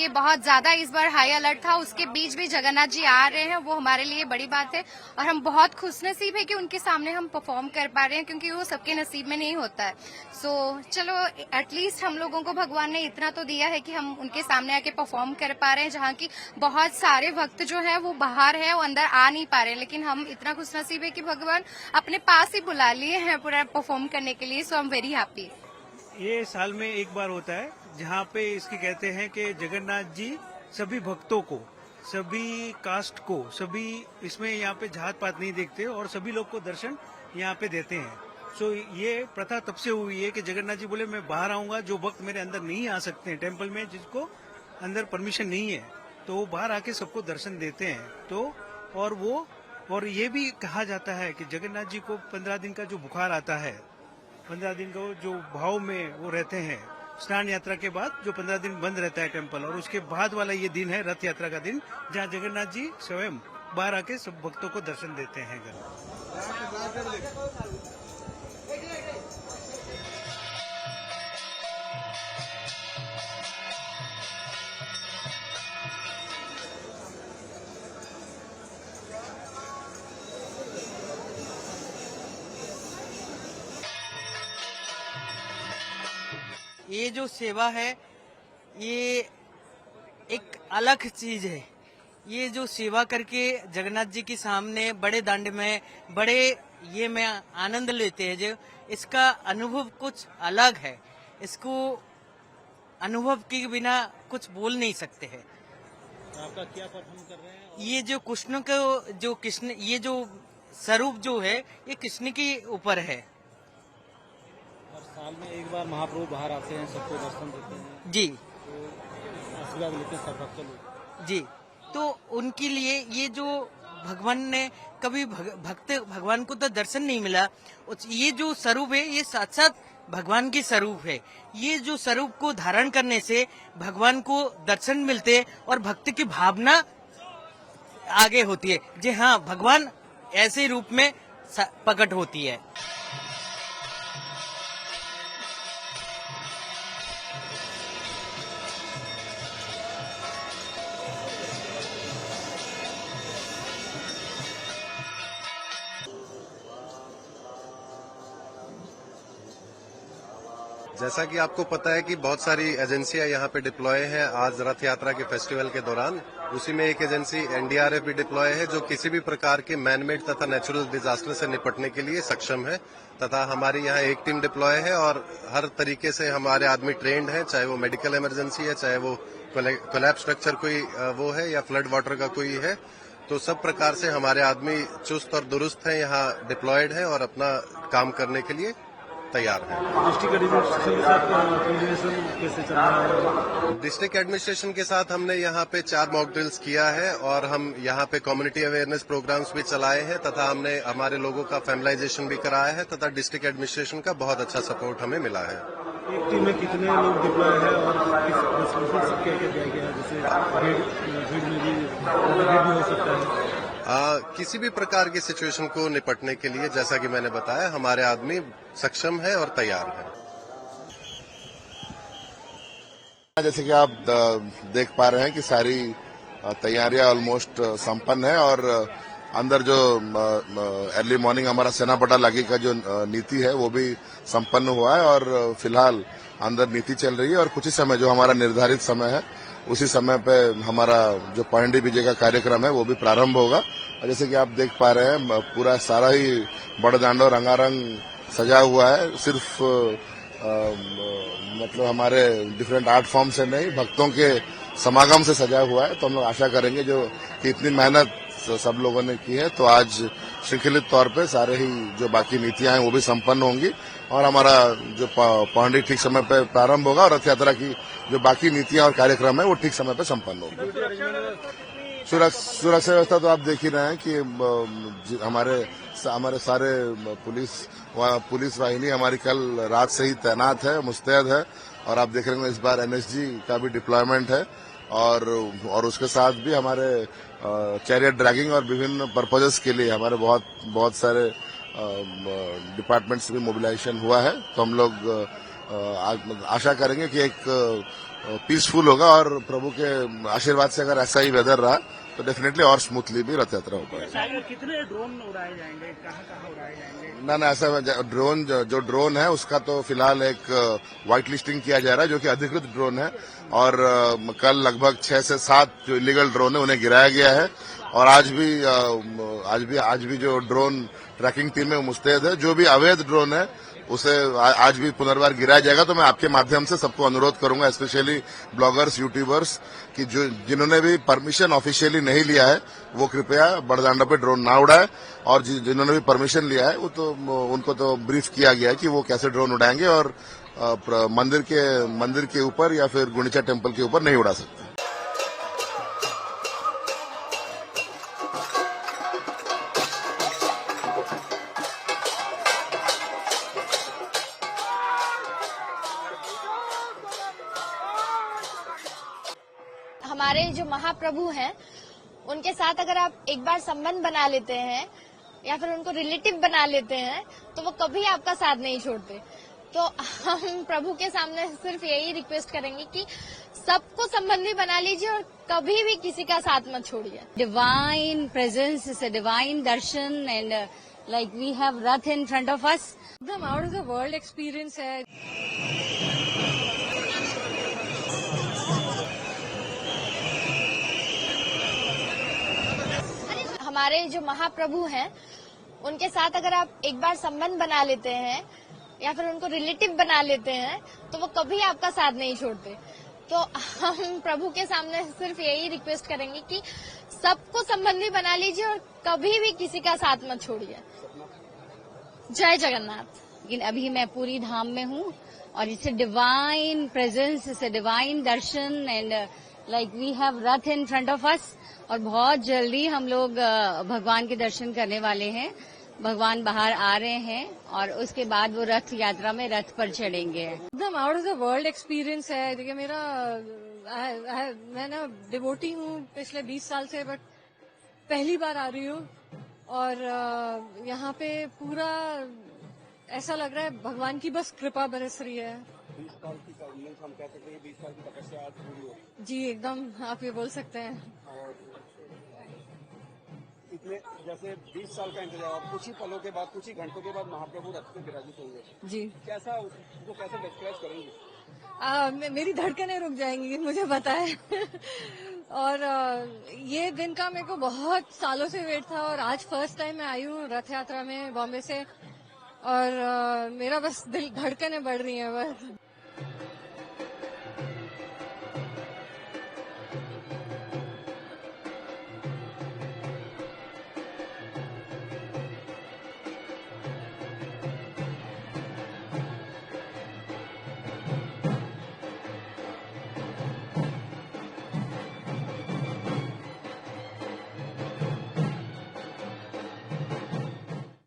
बहुत ज्यादा इस बार हाई अलर्ट था, उसके बीच भी जगन्नाथ जी आ रहे हैं, वो हमारे लिए बड़ी बात है। और हम बहुत खुशनसीब है कि उनके सामने हम परफॉर्म कर पा रहे हैं, क्योंकि वो सबके नसीब में नहीं होता है। सो चलो, एटलीस्ट हम लोगों को भगवान ने इतना तो दिया है कि हम उनके सामने आके परफॉर्म कर पा रहे हैं, जहाँ की बहुत सारे भक्त जो है वो बाहर है, वो अंदर आ नहीं पा रहे हैं। लेकिन हम इतना खुशनसीब है कि भगवान अपने पास ही बुला लिए हैं पूरा परफॉर्म करने के लिए। सो आई एम वेरी हैप्पी। ये साल में एक बार होता है जहाँ पे इसके कहते हैं कि जगन्नाथ जी सभी भक्तों को, सभी कास्ट को, सभी इसमें यहाँ पे जात पात नहीं देखते और सभी लोग को दर्शन यहाँ पे देते हैं। सो ये प्रथा तब से हुई है कि जगन्नाथ जी बोले मैं बाहर आऊंगा, जो भक्त मेरे अंदर नहीं आ सकते हैं टेम्पल में, जिसको अंदर परमिशन नहीं है, तो वो बाहर आके सबको दर्शन देते हैं। तो और ये भी कहा जाता है कि जगन्नाथ जी को 15 दिन का जो बुखार आता है, 15 दिन का जो भाव में वो रहते हैं, स्नान यात्रा के बाद जो 15 दिन बंद रहता है टेम्पल, और उसके बाद वाला ये दिन है रथ यात्रा का दिन, जहाँ जगन्नाथ जी स्वयं बाहर आके सब भक्तों को दर्शन देते हैं घर। ये जो सेवा है ये एक अलग चीज है। ये जो सेवा करके जगन्नाथ जी के सामने बड़े दंड में बड़े ये में आनंद लेते हैं, जो इसका अनुभव कुछ अलग है। इसको अनुभव के बिना कुछ बोल नहीं सकते हैं। आपका क्या परफॉर्म कर रहे हैं? ये जो कृष्ण को जो कृष्ण ये जो स्वरूप जो है ये कृष्ण के ऊपर है। और साल में एक बार महाप्रभु बाहर आते हैं, सबको दर्शन देते हैं जी, तो आशीर्वाद लेते हैं सब भक्त लोग जी। तो उनके लिए ये जो भगवान ने कभी भक्त भगवान को तो दर्शन नहीं मिला, ये जो स्वरूप है ये साक्षात भगवान की स्वरूप है। ये जो स्वरूप को धारण करने से भगवान को दर्शन मिलते और भक्त की भावना आगे होती है। जी हाँ, भगवान ऐसे रूप में प्रकट होती है। जैसा कि आपको पता है कि बहुत सारी एजेंसियां यहाँ पे डिप्लॉय हैं आज रथ यात्रा के फेस्टिवल के दौरान। उसी में एक एजेंसी एनडीआरएफ भी डिप्लॉय है, जो किसी भी प्रकार के मैनमेड तथा नेचुरल डिजास्टर से निपटने के लिए सक्षम है। तथा हमारी यहाँ एक टीम डिप्लॉय है और हर तरीके से हमारे आदमी ट्रेंड हैं, चाहे वो मेडिकल इमरजेंसी है, चाहे वो कोलैप्स स्ट्रक्चर कोई वो है या फ्लड वाटर का कोई है, तो सब प्रकार से हमारे आदमी चुस्त और दुरुस्त हैं, यहाँ डिप्लॉयड हैं और अपना काम करने के लिए तैयार है। डिस्ट्रिक्ट एडमिनिस्ट्रेशन के साथ हमने यहाँ पे 4 मॉक ड्रिल्स किया है और हम यहाँ पे कम्युनिटी अवेयरनेस प्रोग्राम्स भी चलाए हैं तथा हमने हमारे लोगों का फैमिलाइजेशन भी कराया है तथा डिस्ट्रिक्ट एडमिनिस्ट्रेशन का बहुत अच्छा सपोर्ट हमें मिला है। एक टीम में कितने लोग डिप्लॉय है और क्या दिया गया है, जैसे भीड़ में भी हो सकता है? किसी भी प्रकार की सिचुएशन को निपटने के लिए जैसा कि मैंने बताया हमारे आदमी सक्षम है और तैयार है। जैसे कि आप देख पा रहे हैं कि सारी तैयारियां ऑलमोस्ट संपन्न है और अंदर जो अर्ली मॉर्निंग हमारा सेना पटा लागी का जो नीति है वो भी संपन्न हुआ है और फिलहाल अंदर नीति चल रही है और कुछ ही समय जो हमारा निर्धारित समय है उसी समय पे हमारा जो पहंडी विजय का कार्यक्रम है वो भी प्रारंभ होगा। और जैसे कि आप देख पा रहे हैं पूरा सारा ही बड़दांडो रंगारंग सजा हुआ है, सिर्फ मतलब हमारे डिफरेंट आर्ट फॉर्म से नहीं भक्तों के समागम से सजा हुआ है। तो हम लोग आशा करेंगे जो कि इतनी मेहनत सब लोगों ने की है तो आज श्रृंखलित तौर पे सारे ही जो बाकी नीतियां हैं वो भी संपन्न होंगी और हमारा जो पहंडी ठीक समय पे प्रारंभ होगा और रथ यात्रा की जो बाकी नीतियां और कार्यक्रम है वो ठीक समय पे संपन्न होंगे। सुरक्षा व्यवस्था तो आप देख ही रहे हैं कि हमारे सारे पुलिस वाहिनी हमारी कल रात से ही तैनात है, मुस्तैद है और आप देख रहे हैं इस बार एनएसजी का भी डिप्लॉयमेंट है और उसके साथ भी हमारे चैरियट ड्रैगिंग और विभिन्न पर्पजेस के लिए हमारे बहुत सारे डिपार्टमेंट से भी मोबिलाइजेशन हुआ है। तो हम लोग आशा करेंगे कि एक पीसफुल होगा और प्रभु के आशीर्वाद से अगर ऐसा ही वेदर रहा तो डेफिनेटली और स्मूथली भी रथ यात्रा हो पाएगी। कितने ड्रोन उड़ाए जाएंगे, कहाँ उड़ाए जाएंगे? ना ऐसा ड्रोन जो ड्रोन है उसका तो फिलहाल एक व्हाइट लिस्टिंग किया जा रहा है जो कि अधिकृत ड्रोन है और कल लगभग 6 से 7 जो इलीगल ड्रोन है उन्हें गिराया गया है और आज भी जो ड्रोन ट्रैकिंग टीम है मुस्तैद है। जो भी अवैध ड्रोन है उसे आज भी पुनर्बार गिराया जाएगा। तो मैं आपके माध्यम से सबको अनुरोध करूंगा, स्पेशली ब्लॉगर्स, यूट्यूबर्स, कि जिन्होंने भी परमिशन ऑफिशियली नहीं लिया है वो कृपया बड़दांडा पे ड्रोन ना उड़ाए और जिन्होंने भी परमिशन लिया है वो तो उनको तो ब्रीफ किया गया है कि वो कैसे ड्रोन उड़ाएंगे और मंदिर के ऊपर या फिर गुंडीचा टेम्पल के ऊपर नहीं उड़ा सकते। हमारे जो महाप्रभु हैं उनके साथ अगर आप एक बार संबंध बना लेते हैं या फिर उनको रिलेटिव बना लेते हैं तो वो कभी आपका साथ नहीं छोड़ते। तो हम प्रभु के सामने सिर्फ यही रिक्वेस्ट करेंगे कि सबको संबंधी बना लीजिए और कभी भी किसी का साथ मत छोड़िए। Divine presence is a divine darshan and like we have Rath in front of us. एकदम out of the world experience है। हमारे जो महाप्रभु हैं उनके साथ अगर आप एक बार संबंध बना लेते हैं या फिर उनको रिलेटिव बना लेते हैं तो वो कभी आपका साथ नहीं छोड़ते। तो हम प्रभु के सामने सिर्फ यही रिक्वेस्ट करेंगे कि सबको संबंधी बना लीजिए और कभी भी किसी का साथ मत छोड़िए। जय जगन्नाथ। लेकिन अभी मैं पूरी धाम में हूँ और it's a divine presence, it's a divine darshan and like we have Rath in front of us और बहुत जल्दी हम लोग भगवान के दर्शन करने वाले हैं। भगवान बाहर आ रहे हैं और उसके बाद वो रथ यात्रा में रथ पर चढ़ेंगे। एकदम out of the world experience है। देखिए मेरा मैं ना डिवोटी हूँ पिछले 20 साल से, बट पहली बार आ रही हूँ और यहाँ पे पूरा ऐसा लग रहा है भगवान की बस कृपा बरस रही है। 20 साल की हम कह सकते हैं 20 साल की तपस्या आज पूरी हो। जी एकदम आप ये बोल सकते हैं। और इतने जैसे 20 साल का इंतजार, कुछ ही पलों के बाद, कुछ ही घंटों के बाद महाप्रभु रथ पे विराजित होंगे। जी कैसा उसको कैसे डिस्क्राइब करेंगे? मेरी धड़कनें रुक जाएंगी, मुझे पता है। और ये दिन का मेरे को बहुत सालों से वेट था और आज फर्स्ट टाइम मैं आई हूँ रथ यात्रा में बॉम्बे से और मेरा बस दिल धड़कनें बढ़ रही हैं बस।